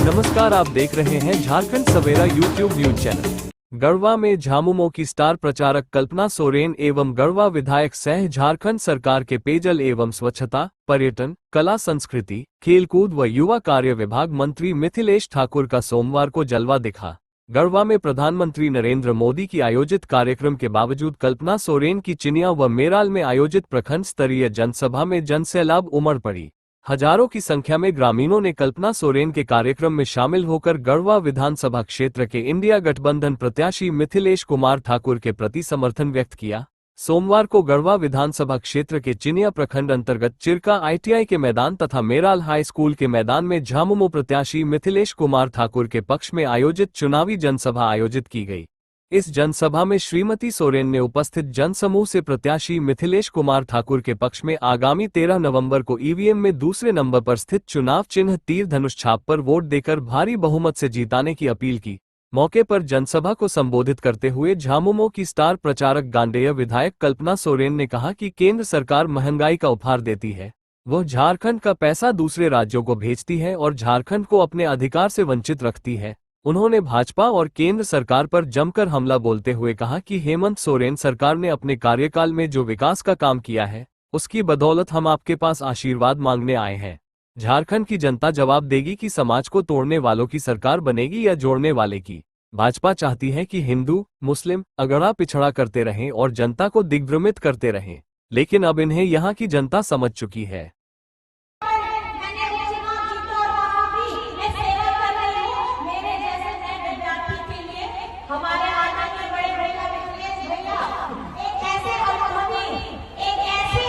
नमस्कार, आप देख रहे हैं झारखंड सवेरा यूट्यूब न्यूज चैनल। गढ़वा में झामुमो की स्टार प्रचारक कल्पना सोरेन एवं गढ़वा विधायक सह झारखंड सरकार के पेयजल एवं स्वच्छता, पर्यटन, कला संस्कृति, खेलकूद व युवा कार्य विभाग मंत्री मिथिलेश ठाकुर का सोमवार को जलवा दिखा। गढ़वा में प्रधानमंत्री नरेंद्र मोदी की आयोजित कार्यक्रम के बावजूद कल्पना सोरेन की चिनिया व मेराल में आयोजित प्रखंड स्तरीय जनसभा में जनसैलाब उमड़ पड़ी। हजारों की संख्या में ग्रामीणों ने कल्पना सोरेन के कार्यक्रम में शामिल होकर गढ़वा विधानसभा क्षेत्र के इंडिया गठबंधन प्रत्याशी मिथिलेश कुमार ठाकुर के प्रति समर्थन व्यक्त किया। सोमवार को गढ़वा विधानसभा क्षेत्र के चिनिया प्रखंड अंतर्गत चिरका ITI के मैदान तथा मेराल हाई स्कूल के मैदान में झामुमो प्रत्याशी मिथिलेश कुमार ठाकुर के पक्ष में आयोजित चुनावी जनसभा आयोजित की गई। इस जनसभा में श्रीमती सोरेन ने उपस्थित जनसमूह से प्रत्याशी मिथिलेश कुमार ठाकुर के पक्ष में आगामी 13 नवंबर को EVM में दूसरे नंबर पर स्थित चुनाव चिन्ह तीर धनुष छाप पर वोट देकर भारी बहुमत से जीताने की अपील की। मौके पर जनसभा को संबोधित करते हुए झामुमो की स्टार प्रचारक गांडेय विधायक कल्पना सोरेन ने कहा कि केंद्र सरकार महंगाई का उपहार देती है, वह झारखंड का पैसा दूसरे राज्यों को भेजती है और झारखंड को अपने अधिकार से वंचित रखती है। उन्होंने भाजपा और केंद्र सरकार पर जमकर हमला बोलते हुए कहा कि हेमंत सोरेन सरकार ने अपने कार्यकाल में जो विकास का काम किया है, उसकी बदौलत हम आपके पास आशीर्वाद मांगने आए हैं। झारखंड की जनता जवाब देगी कि समाज को तोड़ने वालों की सरकार बनेगी या जोड़ने वाले की। भाजपा चाहती है कि हिंदू, मुस्लिम, अगड़ा पिछड़ा करते रहें और जनता को दिग्भ्रमित करते रहें, लेकिन अब इन्हें यहाँ की जनता समझ चुकी है। हमारे आदरणीय बड़े भैया मिथिलेश भैया एक ऐसे अनुभवी, एक ऐसे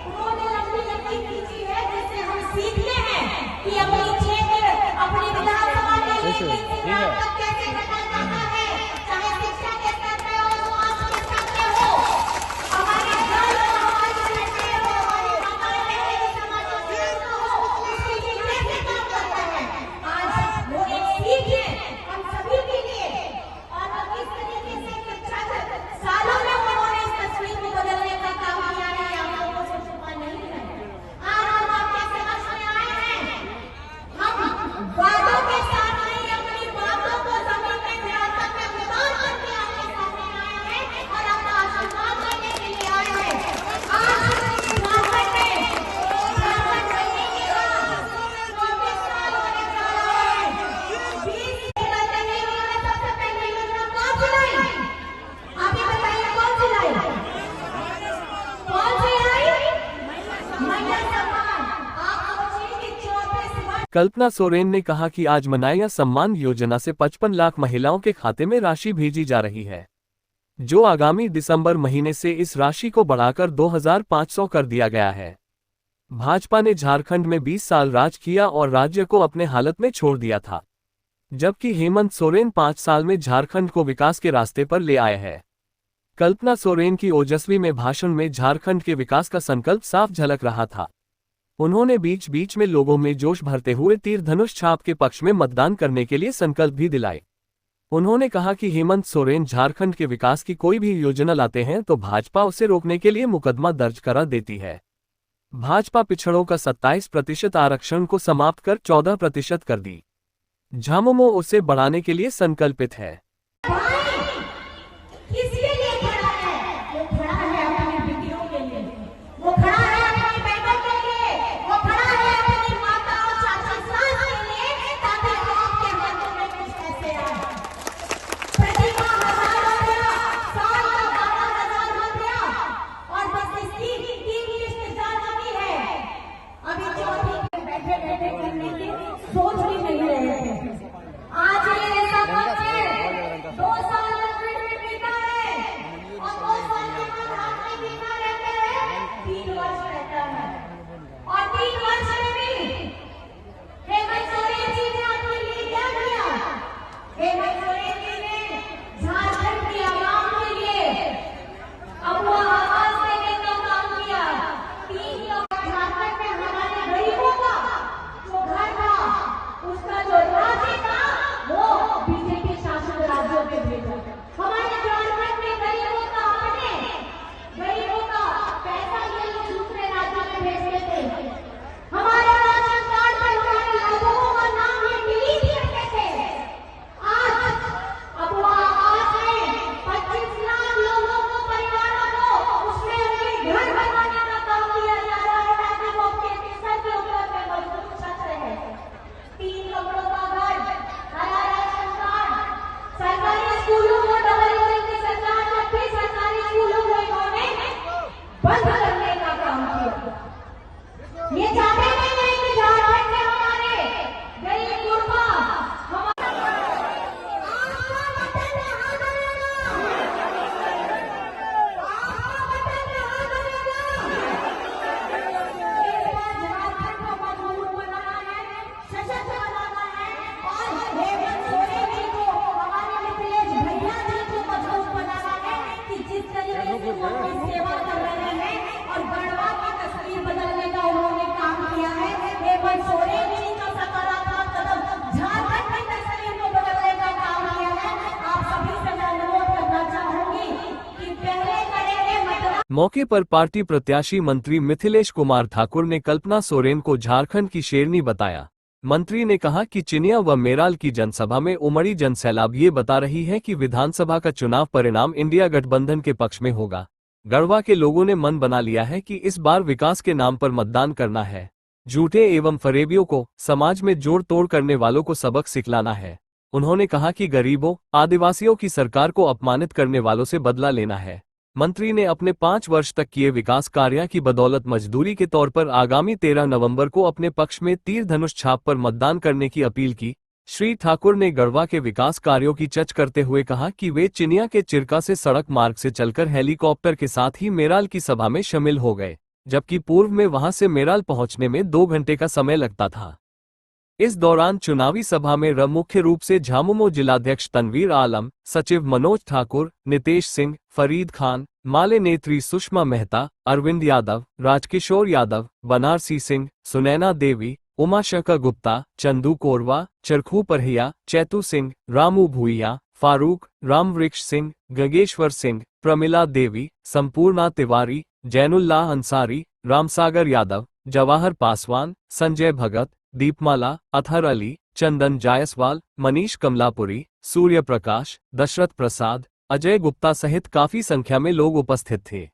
उन्होंने लंबी खींची है जिससे हम सीखते हैं कि अपनी क्षेत्र, अपनी विधानसभा के लिए कैसे घटा जाता है, चाहे शिक्षा के स्तर पे हो, स्वास्थ्य के स्तर पे हो, हमारे घर हो, हमारी सड़कें हो, हमारे समाज हो, इसके लिए कैसे काम करता है। आज वो एक सीख है हम सभी के लिए। सालों में उन्होंने इस तस्वीर को बदलने का काम किया है, आप लोगों से छुपा नहीं है। आज हम आपके समक्ष में आए हैं, हम वादों के साथ नहीं, अपनी बातों को जमीन में विरासत में उतार करके आपके सामने आए हैं और आपका आशीर्वाद लेने के लिए आए हैं। आज झारखंड में झारखंड बनने के बाद 24 साल होने जा रहे हैं। 20 करने के लिए सबसे पहली योजना कौन चलाई? आप ये बताइए, कौन सी लाई? कौन सी लाई? महिला सम्मान। आप सोचिए कि 24 वर्ष। कल्पना सोरेन ने कहा कि आज महिला सम्मान योजना से 55 लाख महिलाओं के खाते में राशि भेजी जा रही है, जो आगामी दिसंबर महीने से इस राशि को बढ़ाकर 2500 कर दिया गया है। भाजपा ने झारखंड में 20 साल राज किया और राज्य को अपने हालत में छोड़ दिया था, जबकि हेमंत सोरेन 5 साल में झारखंड को विकास के रास्ते पर ले आए हैं। कल्पना सोरेन की ओजस्वी में भाषण में झारखंड के विकास का संकल्प साफ झलक रहा था। उन्होंने बीच बीच में लोगों में जोश भरते हुए तीर धनुष छाप के पक्ष में मतदान करने के लिए संकल्प भी दिलाए। उन्होंने कहा कि हेमंत सोरेन झारखंड के विकास की कोई भी योजना लाते हैं तो भाजपा उसे रोकने के लिए मुकदमा दर्ज करा देती है। भाजपा पिछड़ों का 27% आरक्षण को समाप्त कर 14% कर दी। झामुमो उसे बढ़ाने के लिए संकल्पित है। किसके लिए खड़ा है? वो खड़ा है अपनी बेटियों के लिए, वो खड़ा है अपनी बहनों के लिए, वो खड़ा है अपनी माता और चाचा सास के लिए, ताकि आपके हाथों में कुछ पैसे आए। प्रतिमा 1000 हो गया, साल का 12,000 हो गया और बस इसकी 3 किस्त जारी है। अभी चौथी बैठे बैठे करने की सोच भी नहीं रहे थे। आज ये ऐसा वक्त है ये चाहते नहीं है कि झारखंड में हमारे गरीब गुरबा सेवा कर रहे हैं और गढ़वा की तस्वीर बदलने का उन्होंने काम किया है। हेमंत सोरेन जी का सकारात्मक कदम झारखंड की तस्वीर को बदलने का काम किया है। आप सभी से मैं अनुरोध करना चाहूंगी कि पहले करेंगे मतदान। मौके पर पार्टी प्रत्याशी मंत्री मिथिलेश कुमार ठाकुर ने कल्पना सोरेन को झारखंड की शेरनी बताया। मंत्री ने कहा कि चिनिया व मेराल की जनसभा में उमड़ी जनसैलाब ये बता रही है कि विधानसभा का चुनाव परिणाम इंडिया गठबंधन के पक्ष में होगा। गढ़वा के लोगों ने मन बना लिया है कि इस बार विकास के नाम पर मतदान करना है। झूठे एवं फरेबियों को, समाज में जोड़ तोड़ करने वालों को सबक सिखलाना है। उन्होंने कहा कि गरीबों, आदिवासियों की सरकार को अपमानित करने वालों से बदला लेना है। मंत्री ने अपने 5 वर्ष तक किए विकास कार्यों की बदौलत मजदूरी के तौर पर आगामी 13 नवंबर को अपने पक्ष में तीर धनुष छाप पर मतदान करने की अपील की। श्री ठाकुर ने गढ़वा के विकास कार्यों की चर्चा करते हुए कहा कि वे चिनिया के चिरका से सड़क मार्ग से चलकर हेलीकॉप्टर के साथ ही मेराल की सभा में शामिल हो गए, जबकि पूर्व में वहां से मेराल पहुंचने में 2 घंटे का समय लगता था। इस दौरान चुनावी सभा में मुख्य रूप से झामुमो जिलाध्यक्ष तनवीर आलम, सचिव मनोज ठाकुर, नितेश सिंह, फरीद खान, माले नेत्री सुषमा मेहता, अरविंद यादव, राजकिशोर यादव, बनारसी सिंह, सुनैना देवी, उमाशंकर गुप्ता, चंदू कोरवा, चरखू परहिया, चैतू सिंह, रामू भूइया, फारूक, रामवृक्ष सिंह, गंगेश्वर सिंह, प्रमिला देवी, संपूर्णा तिवारी, जैनुल्लाह अंसारी, रामसागर यादव, जवाहर पासवान, संजय भगत, दीपमाला, अतहर अली, चंदन जायसवाल, मनीष कमलापुरी, सूर्य प्रकाश, दशरथ प्रसाद, अजय गुप्ता सहित काफी संख्या में लोग उपस्थित थे।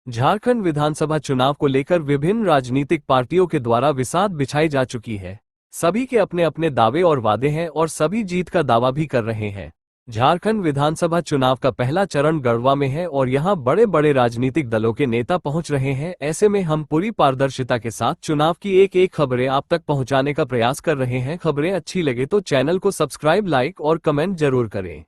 झारखंड विधानसभा चुनाव को लेकर विभिन्न राजनीतिक पार्टियों के द्वारा विसात बिछाई जा चुकी है। सभी के अपने अपने दावे और वादे हैं और सभी जीत का दावा भी कर रहे हैं। झारखंड विधानसभा चुनाव का पहला चरण गढ़वा में है और यहां बड़े बड़े राजनीतिक दलों के नेता पहुंच रहे हैं। ऐसे में हम पूरी पारदर्शिता के साथ चुनाव की एक एक खबरें आप तक पहुंचाने का प्रयास कर रहे हैं। खबरें अच्छी लगे तो चैनल को सब्सक्राइब, लाइक और कमेंट जरूर करें।